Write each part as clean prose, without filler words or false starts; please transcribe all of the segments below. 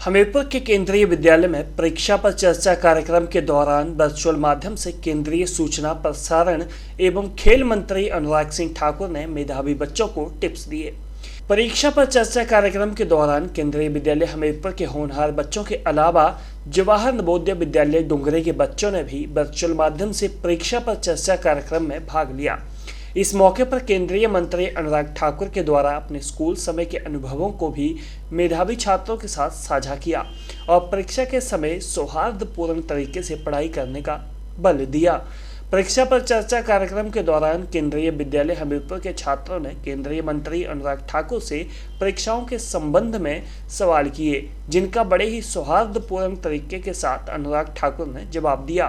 हमीरपुर के केंद्रीय विद्यालय में परीक्षा पर चर्चा कार्यक्रम के दौरान वर्चुअल माध्यम से केंद्रीय सूचना प्रसारण एवं खेल मंत्री अनुराग सिंह ठाकुर ने मेधावी बच्चों को टिप्स दिए। परीक्षा पर चर्चा कार्यक्रम के दौरान केंद्रीय विद्यालय हमीरपुर के होनहार बच्चों के अलावा जवाहर नवोदय विद्यालय डुंगरी के बच्चों ने भी वर्चुअल माध्यम से परीक्षा पर चर्चा कार्यक्रम में भाग लिया। इस मौके पर केंद्रीय मंत्री अनुराग ठाकुर के द्वारा अपने स्कूल समय के अनुभवों को भी मेधावी छात्रों के साथ साझा किया और परीक्षा के समय सौहार्दपूर्ण तरीके से पढ़ाई करने का बल दिया। परीक्षा पर चर्चा कार्यक्रम के दौरान केंद्रीय विद्यालय हमीरपुर के छात्रों ने केंद्रीय मंत्री अनुराग ठाकुर से परीक्षाओं के संबंध में सवाल किए, जिनका बड़े ही सौहार्दपूर्ण तरीके के साथ अनुराग ठाकुर ने जवाब दिया।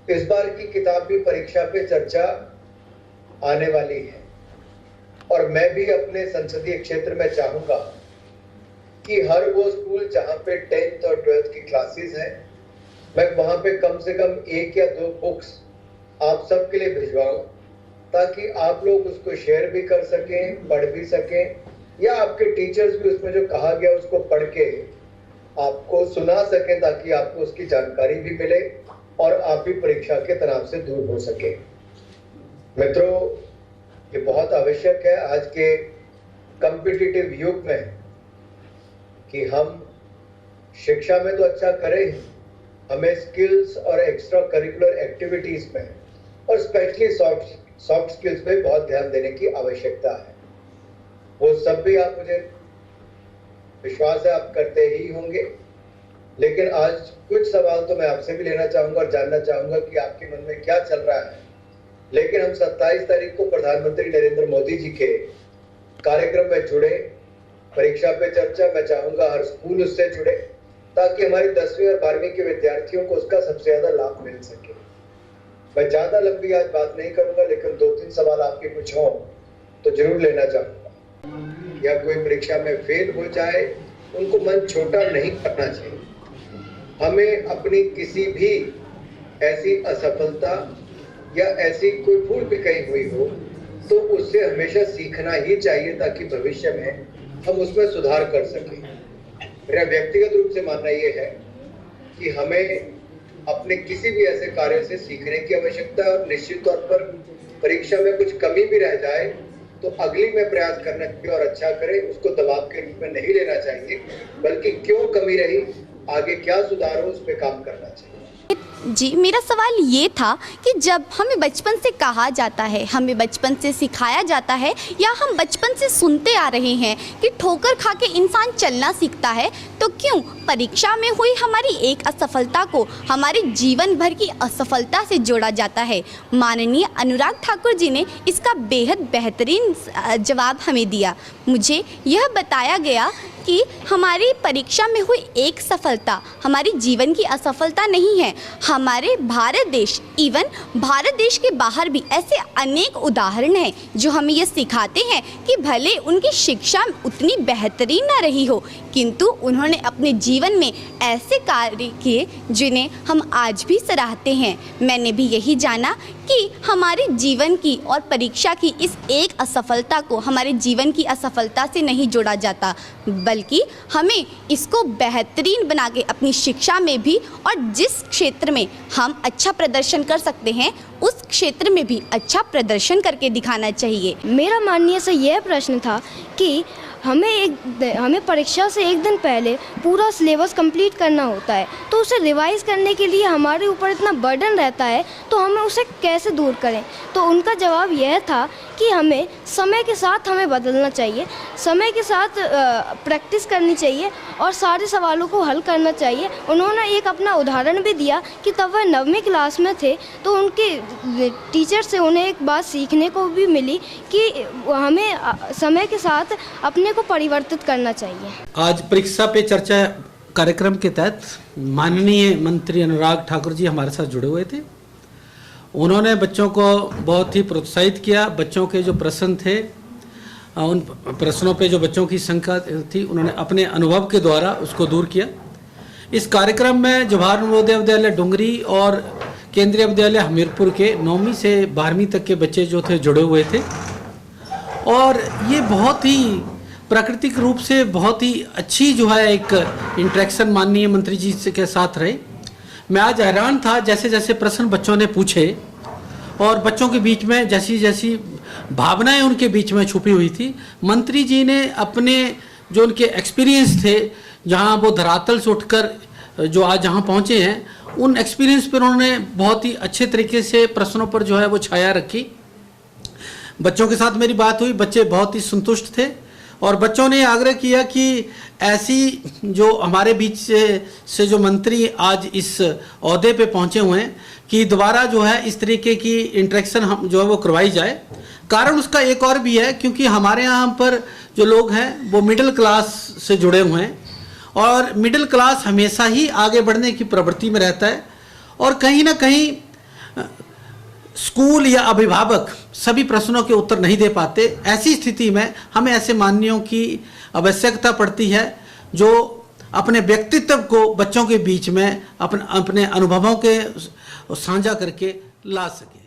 इस बार की किताब भी परीक्षा पे चर्चा आने वाली है और मैं भी अपने संसदीय क्षेत्र में चाहूंगा कि हर वो स्कूल जहां पे 10th और 12th की क्लासेस हैं, मैं वहां पे कम से कम 1 या 2 बुक्स आप सबके लिए भिजवाऊं ताकि आप लोग उसको शेयर भी कर सकें, पढ़ भी सकें या आपके टीचर्स भी उसमें जो कहा गया उसको पढ़ के आपको सुना सकें ताकि आपको उसकी जानकारी भी मिले और आप भी परीक्षा के तनाव से दूर हो सके। मित्रों, ये बहुत आवश्यक है आज के कॉम्पिटिटिव युग में कि हम शिक्षा में तो अच्छा करें, हमें स्किल्स और एक्स्ट्रा करिकुलर एक्टिविटीज में और स्पेशली सॉफ्ट स्किल्स पे बहुत ध्यान देने की आवश्यकता है। वो सब भी आप, मुझे विश्वास है, आप करते ही होंगे, लेकिन आज कुछ सवाल तो मैं आपसे भी लेना चाहूंगा और जानना चाहूंगा कि आपके मन में क्या चल रहा है। लेकिन हम 27 तारीख को प्रधानमंत्री नरेंद्र मोदी जी के कार्यक्रम में जुड़े, परीक्षा पे चर्चा, मैं चाहूंगा हर स्कूल उससे जुड़े ताकि हमारी 10वीं और 12वीं के विद्यार्थियों को उसका सबसे ज्यादा लाभ मिल सके। मैं ज्यादा लंबी आज बात नहीं करूंगा, लेकिन 2-3 सवाल आपके कुछ हों तो जरूर लेना चाहूंगा। या कोई परीक्षा में फेल हो जाए, उनको मन छोटा नहीं करना चाहिए। हमें अपनी किसी भी ऐसी असफलता या ऐसी कोई भूल भी कहीं हुई हो तो उससे हमेशा सीखना ही चाहिए ताकि भविष्य में हम उसमें सुधार कर सकें। मेरा व्यक्तिगत रूप से मानना यह है कि हमें अपने किसी भी ऐसे कार्य से सीखने की आवश्यकता है और निश्चित तौर पर परीक्षा में कुछ कमी भी रह जाए तो अगली में प्रयास करना चाहिए और अच्छा करें, उसको दबाव के रूप में नहीं लेना चाहिए, बल्कि क्यों कमी रही, आगे क्या सुधार हो, उस पर काम करना चाहिए। जी, मेरा सवाल ये था कि जब हमें बचपन से कहा जाता है, हमें बचपन से सिखाया जाता है या हम बचपन से सुनते आ रहे हैं कि ठोकर खा के इंसान चलना सीखता है, तो क्यों परीक्षा में हुई हमारी एक असफलता को हमारे जीवन भर की असफलता से जोड़ा जाता है? माननीय अनुराग ठाकुर जी ने इसका बेहद बेहतरीन जवाब हमें दिया। मुझे यह बताया गया कि हमारी परीक्षा में हुई एक सफलता हमारी जीवन की असफलता नहीं है। हमारे भारत देश, इवन भारत देश के बाहर भी ऐसे अनेक उदाहरण हैं जो हमें ये सिखाते हैं कि भले उनकी शिक्षा उतनी बेहतरीन ना रही हो, किंतु उन्होंने अपने जीवन में ऐसे कार्य किए जिन्हें हम आज भी सराहते हैं। मैंने भी यही जाना कि हमारे जीवन की और परीक्षा की इस एक असफलता को हमारे जीवन की असफलता से नहीं जोड़ा जाता, बल्कि हमें इसको बेहतरीन बना के अपनी शिक्षा में भी और जिस क्षेत्र में हम अच्छा प्रदर्शन कर सकते हैं उस क्षेत्र में भी अच्छा प्रदर्शन करके दिखाना चाहिए। मेरा माननीय से यह प्रश्न था कि हमें परीक्षा से एक दिन पहले पूरा सिलेबस कंप्लीट करना होता है, तो उसे रिवाइज़ करने के लिए हमारे ऊपर इतना बर्डन रहता है, तो हमें उसे कैसे दूर करें? तो उनका जवाब यह था कि हमें समय के साथ हमें बदलना चाहिए, समय के साथ प्रैक्टिस करनी चाहिए और सारे सवालों को हल करना चाहिए। उन्होंने एक अपना उदाहरण भी दिया कि तब वह 9वीं क्लास में थे तो उनके टीचर से उन्हें एक बात सीखने को भी मिली कि हमें समय के साथ अपने को परिवर्तित करना चाहिए। आज परीक्षा पे चर्चा कार्यक्रम के तहत माननीय मंत्री अनुराग ठाकुर जी हमारे साथ जुड़े हुए थे। उन्होंने बच्चों को बहुत ही प्रोत्साहित किया। बच्चों के जो प्रश्न थे, उन प्रश्नों पे जो बच्चों की शंका थी, उन्होंने अपने अनुभव के द्वारा उसको दूर किया। इस कार्यक्रम में जवाहर नवोदय विद्यालय डुंगरी और केंद्रीय विद्यालय हमीरपुर के 9वीं से 12वीं तक के बच्चे जो थे जुड़े हुए थे और ये बहुत ही प्राकृतिक रूप से बहुत ही अच्छी जो है एक इंटरेक्शन माननीय मंत्री जी के साथ रही। मैं आज हैरान था जैसे जैसे प्रश्न बच्चों ने पूछे और बच्चों के बीच में जैसी जैसी भावनाएं उनके बीच में छुपी हुई थी। मंत्री जी ने अपने जो उनके एक्सपीरियंस थे, जहां वो धरातल से उठकर जो आज जहां पहुंचे हैं, उन एक्सपीरियंस पर उन्होंने बहुत ही अच्छे तरीके से प्रश्नों पर जो है वो छाया रखी। बच्चों के साथ मेरी बात हुई, बच्चे बहुत ही संतुष्ट थे और बच्चों ने आग्रह किया कि ऐसी जो हमारे बीच से जो मंत्री आज इस ओहदे पे पहुंचे हुए हैं कि दोबारा जो है इस तरीके की इंटरेक्शन हम जो है वो करवाई जाए। कारण उसका एक और भी है, क्योंकि हमारे यहाँ पर जो लोग हैं वो मिडिल क्लास से जुड़े हुए हैं और मिडिल क्लास हमेशा ही आगे बढ़ने की प्रवृत्ति में रहता है और कहीं ना कहीं स्कूल या अभिभावक सभी प्रश्नों के उत्तर नहीं दे पाते। ऐसी स्थिति में हमें ऐसे माननीयों की आवश्यकता पड़ती है जो अपने व्यक्तित्व को बच्चों के बीच में अपने अनुभवों के साझा करके ला सके।